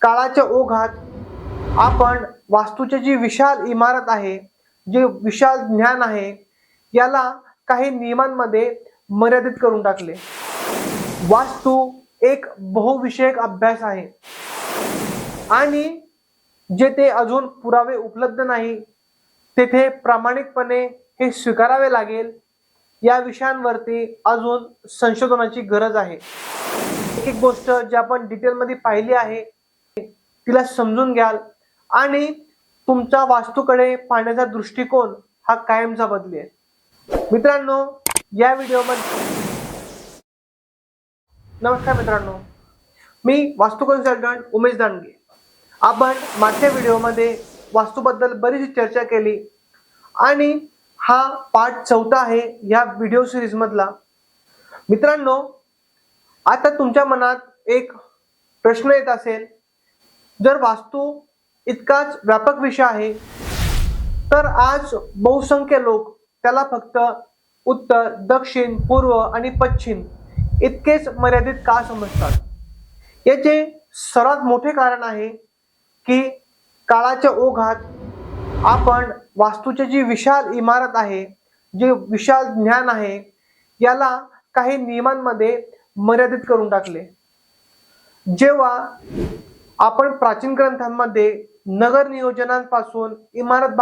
काळाच्या ओघात आपण वास्तूची जी विशाल इमारत आहे, जे विशाल ज्ञान आहे, याला काही नियमांमध्ये मर्यादित करून टाकले। वास्तू एक बहुविषयक अभ्यास आहे आणि जेथे अजून पुरावे उपलब्ध नाही तेथे प्रामाणिकपणे हे स्वीकारावे लागेल। या विषयांवरती अजून संशोधनाची गरज आहे। एक एक गोष्ट जी आपण डिटेलमध्ये पाहिली आहे तिला समजून घ्याल आणि तुमचा वास्तूकडे पाहण्याचा दृष्टिकोन हा कायमचा बदलेल। मित्रांनो, या व्हिडिओमध्ये नमस्कार मित्रांनो, मी वास्तू कन्सल्टंट उमेश दांडगे। आपण मागच्या व्हिडिओमध्ये वास्तूबद्दल बरीच चर्चा केली आणि हा पार्ट 4 आहे या व्हिडिओ सिरीज मधला। मित्रांनो, आता तुमच्या मनात एक प्रश्न येत असेल, जर वास्तू इतकाच व्यापक विषय आहे तर आज बहुसंख्य लोक त्याला फक्त उत्तर, दक्षिण, पूर्व आणि पश्चिम इतकेच मर्यादित का समजतात? याचे सर्वात मोठे कारण आहे की काळाच्या ओघात आपण वास्तूची जी विशाल इमारत आहे, जे विशाल ज्ञान आहे, याला काही नियमांमध्ये मर्यादित करून टाकले। जेव्हा आपण प्राचीन ग्रंथांमध्ये नगर नियोजनांपासून इमारत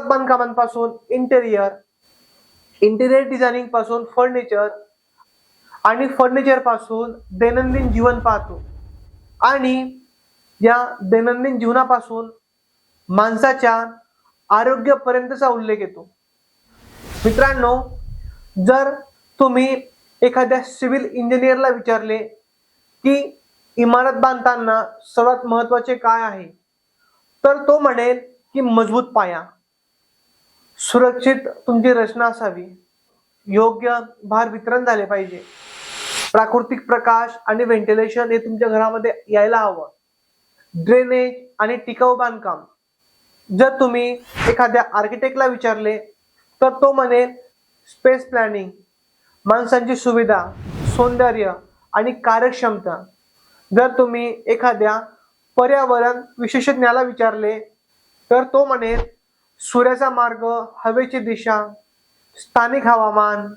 बांधकामांपासून इंटेरियर डिझायनिंग पासून फर्निचर आणि फर्निचर पासून दैनंदिन जीवन पाहतो आणि या दैनंदिन जीवनापासून माणसाच्या आरोग्यापर्यंतचा उल्लेख येतो। मित्रांनो, जर तुम्ही एखाद्या सिव्हिल इंजिनियरला विचारले की इमारत बांधताना सर्वात महत्त्वाचे काय आहे, तर तो म्हणेल की मजबूत पाया, सुरक्षित तुमची रचना असावी, योग्य भार वितरण झाले पाहिजे, प्राकृतिक प्रकाश आणि व्हेंटिलेशन हे तुमच्या घरामध्ये यायला हवं, ड्रेनेज आणि टिकाऊ बांधकाम। जर तुम्ही एखाद्या आर्किटेक्टला विचारले तर तो म्हणेल स्पेस प्लॅनिंग, माणसांची सुविधा, सौंदर्य आणि कार्यक्षमता। जर तुम्ही एखाद्या पर्यावरण विशेषज्ञाला विचारले तर तो म्हणेल सूर्याचा मार्ग, हवेची दिशा, स्थानिक हवामान,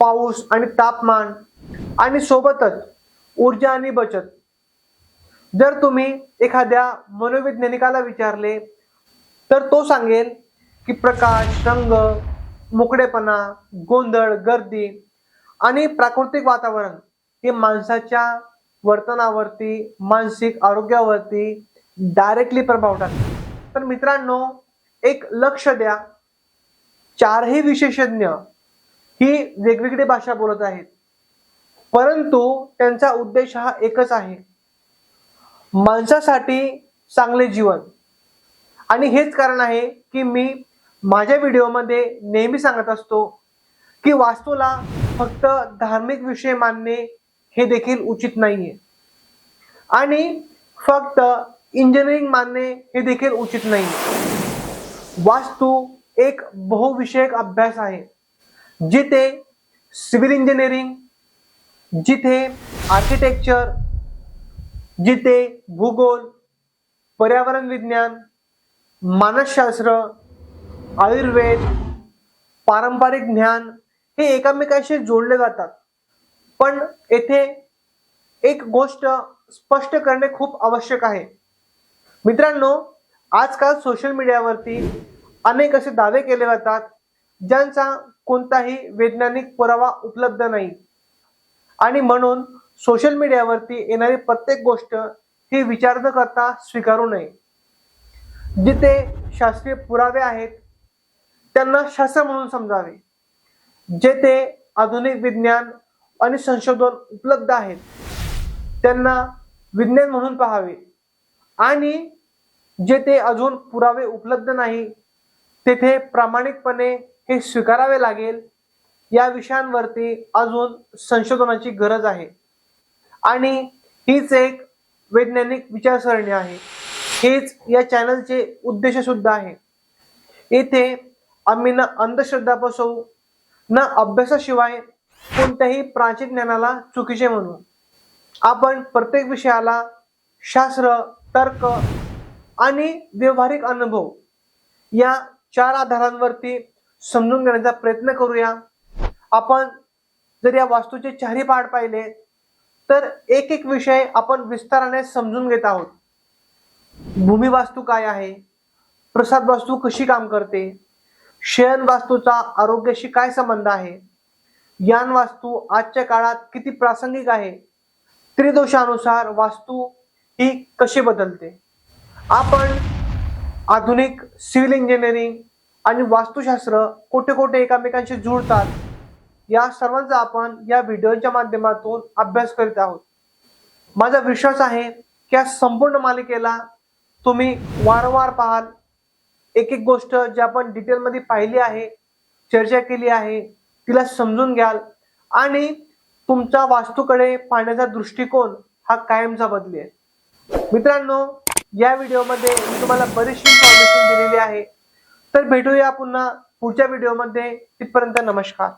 पाऊस आणि तापमान आणि सोबतच ऊर्जा आणि बचत। जर तुम्ही एखाद्या मनोवैज्ञानिकाला विचारले तर तो सांगेल की प्रकाश, रंग, मोकळेपणा, गोंधळ, गर्दी आणि प्राकृतिक वातावरण हे माणसाच्या वर्तनावरती, मानसिक आरोग्यावरती डायरेक्टली प्रभाव टाकतात। तर मित्रांनो, एक लक्ष द्या, चारही विशेषज्ञ ही वेगवेगळी भाषा बोलत आहेत, परंतु त्यांचा उद्देश हा एकच आहे, माणसासाठी चांगले जीवन। आणि हेच कारण आहे की मी माझ्या व्हिडिओमध्ये नेहमी सांगत असतो की वास्तूला फक्त धार्मिक विषय मानणे हे देखील उचित नाहीये आणि फक्त इंजिनिअरिंग मानणे हे देखील उचित नाहीये। वास्तू एक बहुविषयक अभ्यास आहे, जिथे सिव्हिल इंजिनिअरिंग, जिथे आर्किटेक्चर, जिथे भूगोल, पर्यावरण विज्ञान, मानसशास्त्र, आयुर्वेद, पारंपरिक ज्ञान हे एकमेकांशी जोडले जातात। पण येथे एक गोष्ट स्पष्ट करणे खूप आवश्यक आहे। मित्रांनो, आजकाल सोशल मीडियावरती अनेक असे दावे केले जातात ज्यांचा कोणताही वैज्ञानिक पुरावा उपलब्ध नाही आणि म्हणून सोशल मीडियावरती येणारी प्रत्येक गोष्ट ही विचार न करता स्वीकारू नये। जिथे शास्त्रीय पुरावे आहेत त्यांना शास्त्र म्हणून समजावे, जेथे आधुनिक विज्ञान आणि संशोधन उपलब्ध आहेत त्यांना विज्ञान म्हणून पाहावे आणि जेथे अजून पुरावे उपलब्ध नाही तेथे प्रामाणिकपणे हे स्वीकारावे लागेल। या विषयांवरती अजून संशोधनाची गरज आहे आणि हीच एक वैज्ञानिक विचारसरणी आहे, हेच या चॅनलचे उद्देश सुद्धा आहे। येथे आम्ही ना अंधश्रद्धा बसवू ना अभ्यासाशिवाय कोणत्याही प्राचीन ज्ञानाला चुकीचे म्हणू। आपण प्रत्येक विषयाला शास्त्र, तर्क आणि व्यावहारिक अनुभव या 4 आधारांवरती समजून घेण्याचा प्रयत्न करूया. आपण जर या वास्तूचे 4ही पाठ पाहिले तर एक एक विषय आपण विस्ताराने समजून घेत आहोत. भूमी वास्तू काय आहे, प्रसाद वास्तू कशी काम करते, शयन वास्तूचा आरोग्याशी काय संबंध आहे, यान वास्तू आजच्या काळात किती प्रासंगिक आहे, त्रिदोषानुसार वास्तू ही कशी बदलते. आपण आधुनिक सिव्हिल इंजिनिअरिंग आणि वास्तुशास्त्र कोठे कोठे एकमेकांशी जुळतात या सर्वांचा आपण या व्हिडिओच्या माध्यमातून अभ्यास करीत आहोत. माझा विश्वास आहे की या संपूर्ण मालिकेला तुम्ही वारंवार पाहाल. एक एक गोष्ट जी आपण डिटेलमध्ये पाहिली आहे, चर्चा केली आहे, तिला समजून घ्याल आणि तुमचा वास्तूकडे पाहण्याचा दृष्टिकोन हा कायमचा बदलेल. मित्रांनो, या व्हिडिओमध्ये मी तुम्हाला बरीचशी इन्फॉर्मेशन दिलेली आहे. तर भेटूया पुन्हा पुढच्या व्हिडिओमध्ये. तिथपर्यंत नमस्कार.